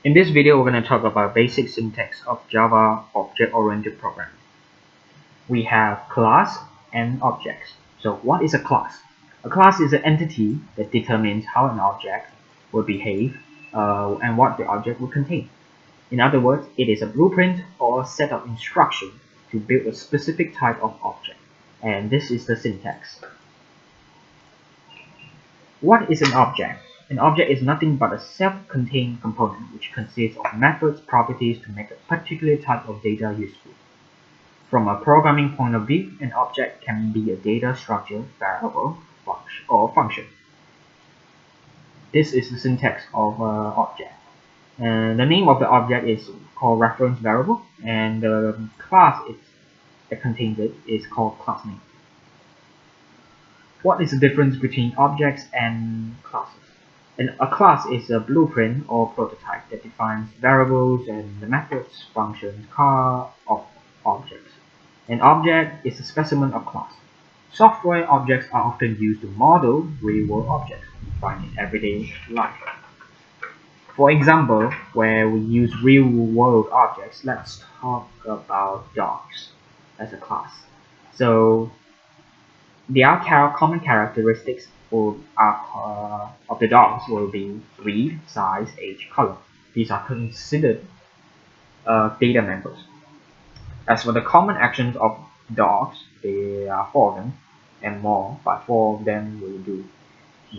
In this video, we're going to talk about basic syntax of Java object-oriented programming. We have class and objects. So what is a class? A class is an entity that determines how an object will behave and what the object will contain. In other words, it is a blueprint or a set of instructions to build a specific type of object. And this is the syntax. What is an object? An object is nothing but a self-contained component which consists of methods, properties to make a particular type of data useful. From a programming point of view, an object can be a data structure, variable, or function. This is the syntax of an object. And the name of the object is called reference variable, and the class that contains it is called class name. What is the difference between objects and classes? A class is a blueprint or prototype that defines variables and the methods, functions, of objects. An object is a specimen of class. Software objects are often used to model real-world objects we find in everyday life. For example, where we use real-world objects, let's talk about dogs as a class. So their common characteristics of the dogs will be breed, size, age, color. These are considered data members. As for the common actions of dogs, there are 4 of them and more, but 4 of them will do.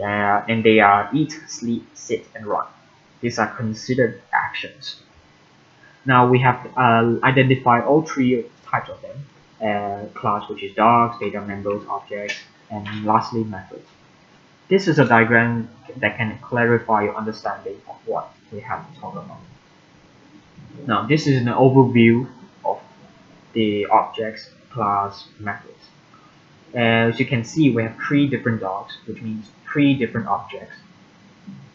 And they are eat, sleep, sit, and run. These are considered actions. Now we have identified all 3 types of them. Class, which is dogs, data members, objects, and lastly methods. This is a diagram that can clarify your understanding of what we have to talk about. Now this is an overview of the objects, class, methods. As you can see, we have 3 different dogs, which means 3 different objects.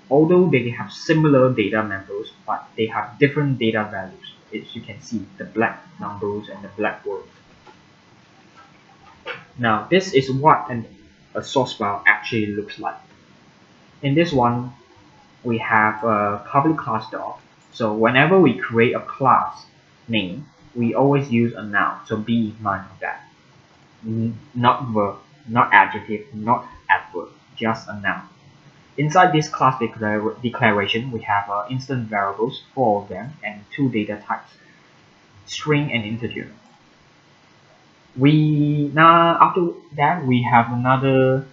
Although they have similar data members, but they have different data values. As you can see, the black numbers and the black words. Now this is what a source file actually looks like. In this one, we have a public class dog. So whenever we create a class name, we always use a noun. So be in mind of that. Not verb, not adjective, not adverb, just a noun. Inside this class declaration, we have instance variables, 4 of them, and 2 data types, string and integer. After that, we have another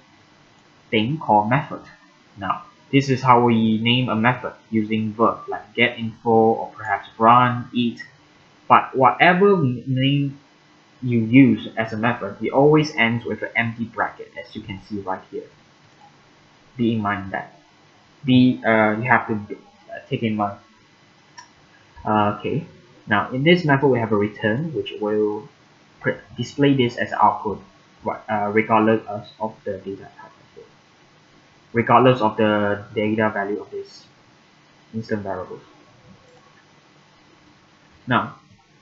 thing called method. Now this is how we name a method using verb like get info or perhaps run, eat. But whatever name you use as a method, it always ends with an empty bracket, as you can see right here. Be in mind that. You have to take in mind. Okay. Now in this method we have a return which will display this as output, regardless of the data type, regardless of the data value of this instance variables. Now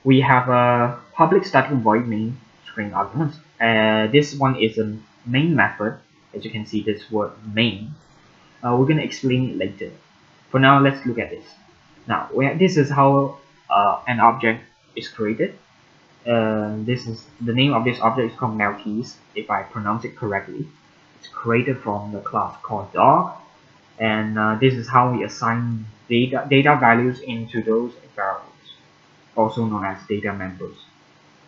we have a public static void main string arguments. This one is a main method. As you can see, this word main. We're going to explain it later. For now, let's look at this. Now this is how an object is created. This is the name of this object is called Maltese, if I pronounce it correctly. It's created from the class called dog, and this is how we assign data values into those variables, also known as data members.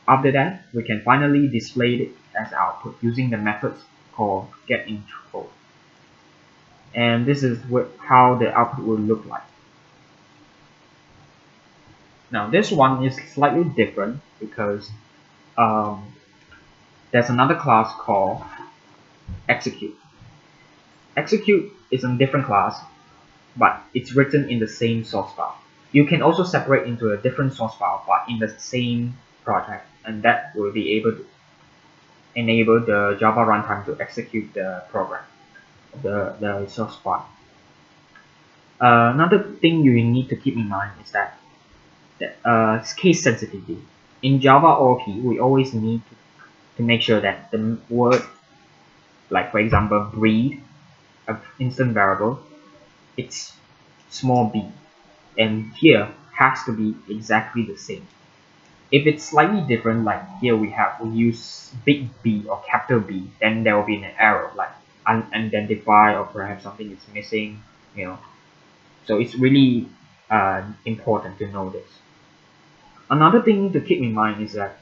After that, we can finally display it as output using the methods called getInfo. And this is how the output will look like. Now this one is slightly different because there's another class called execute. Execute is a different class, but it's written in the same source file. You can also separate into a different source file, but in the same project, and that will be able to enable the Java runtime to execute the program, the source file. Another thing you need to keep in mind is that case sensitivity. In Java OP, we always need to make sure that the word, like for example breed, an instance variable, it's small b. and here has to be exactly the same. If it's slightly different, like here we use big B or capital B, then there will be an error like unidentified or perhaps something is missing, you know. So it's really important to know this. Another thing to keep in mind is that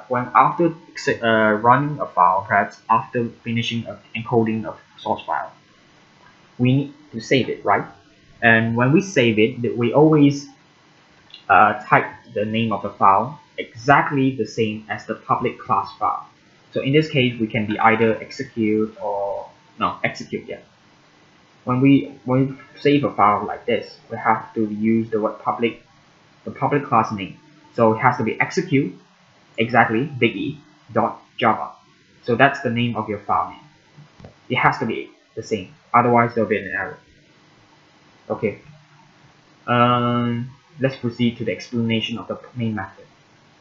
when after running a file, perhaps after finishing encoding a source file, we need to save it, right? And when we save it, we always type the name of the file exactly the same as the public class file. So in this case, we can be either execute or no execute. Yeah. When we save a file like this, we have to use the word public, the public class name. So it has to be execute exactly big E dot Java. So that's the name of your file name. It has to be the same, otherwise there'll be an error. Okay. Let's proceed to the explanation of the main method.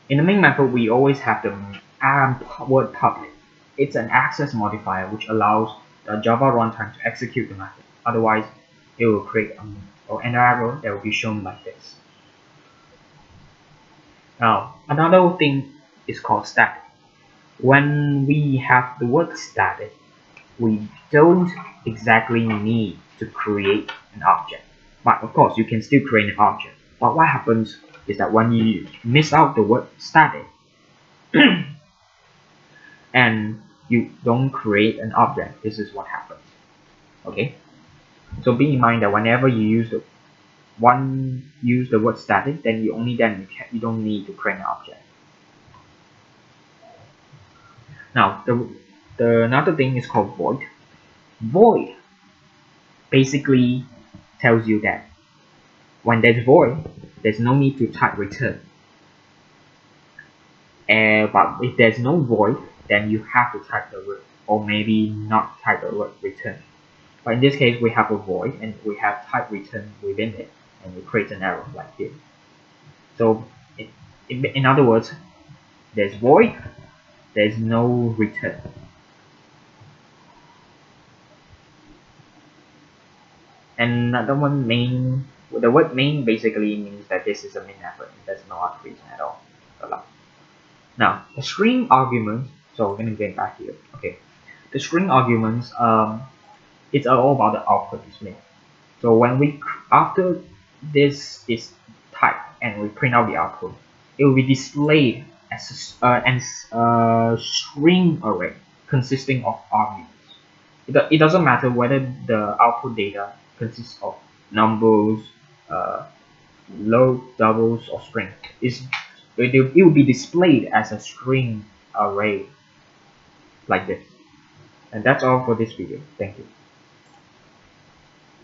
In the main method, we always have the word public. It's an access modifier which allows the Java runtime to execute the method. Otherwise, it will create an error that will be shown like this. Now, another thing is called static. When we have the word static, we don't exactly need to create an object. But of course, you can still create an object. But what happens is that when you miss out the word static and you don't create an object, this is what happens. Okay? So be in mind that whenever you use the word static, then you don't need to create an object. Now the another thing is called void. Void basically tells you that when there's void, there's no need to type return. But if there's no void, then you have to type the word, or maybe not type the word return. But in this case, we have a void and we have type return within it, and we create an error like here. So in other words, there's void, there's no return. And another one, main, the word main basically means that this is a main method. There's no other reason at all. Now, the string arguments, so we're going to get back here. Okay, the string arguments, it's all about the output display. So when after this is typed and we print out the output, it will be displayed as a string array consisting of arguments. It doesn't matter whether the output data consists of numbers, low, doubles, or string. It will be displayed as a string array like this. And that's all for this video. Thank you.